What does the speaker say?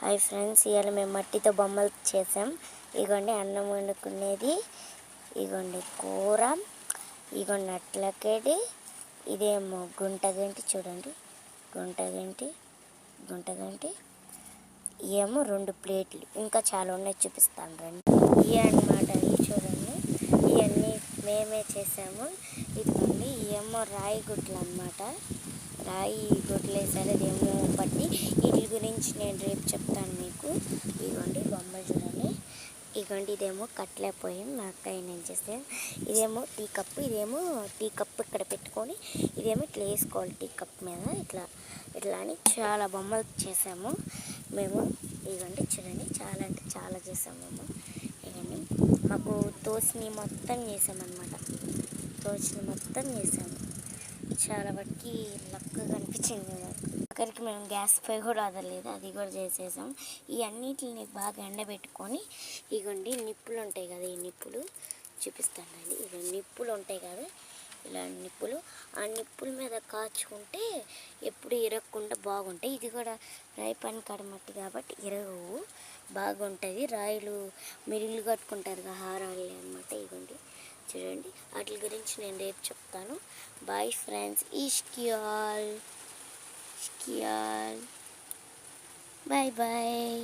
Hi friends, ఇవాళ మేము మట్టితో బొమ్మలు చేసాం. ఇగోండి అన్నం వండుకునేది, ఇగోండి కూర, ఇగోండి అట్లకేది, ఇదేమో గుంటగంటి. చూడండి, గుంటగంటి ఏమో 2 ప్లేట్లు, ఇంకా చాలా ఉన్నాయి, చూపిస్తాను రండి. ఇవి అన్నమాట, ఇవి చూడండి, ఇవన్నీ మేమే చేసాము. ఇదిగోండి ఏమో రాయి గుట్లు అన్నమాట, రాయి గుడ్లు వేసారు, అదేమో పట్టి. వీటి గురించి నేను రేపు చెప్తాను మీకు. ఇదిగోండి బొమ్మలు చూడండి. ఇదిగోండి ఇదేమో కట్టలేకపోయాం, మా అక్కయ్య నేను చేస్తే. ఇదేమో టీ కప్పు, ఇదేమో టీ కప్పు ఇక్కడ పెట్టుకొని, ఇదేమో ఇట్లా వేసుకోవాలి టీ కప్ మీద, ఇట్లా ఇట్లా అని చాలా బొమ్మలు చేసాము మేము. ఇదిగోండి చూడండి, చాలా అంటే చాలా చేసాము మేము. ఇవన్నీ మాకు తోసిని మొత్తం చేసామన్నమాట, తోసిని మొత్తం చేసాము. చాలా వరకు లక్కగా అనిపించింది నాకు. అక్కడికి మేము గ్యాస్ పై కూడా వదలలేదు, అది కూడా చేసేసాం. ఈ అన్నిటిని బాగా ఎండబెట్టుకొని, ఇగోండి నిప్పులు ఉంటాయి కదా, ఈ నిప్పులు చూపిస్తానండి. ఇక నిప్పులు ఉంటాయి కదా, ఇలా నిప్పులు, ఆ నిప్పుల మీద కాచుకుంటే ఎప్పుడు ఇరగకుండా బాగుంటాయి. ఇది కూడా రాయి పని కడమట్టి కాబట్టి ఇరగవు, బాగుంటుంది. రాయిలు మీరు ఇల్లు కట్టుకుంటారు హారాలు అనమాట. ఇగోండి చూడండి, వాటి గురించి నేను రేపు చెప్తాను. బాయ్ ఫ్రెండ్స్, ఇష్కియాల్, బాయ్ బాయ్.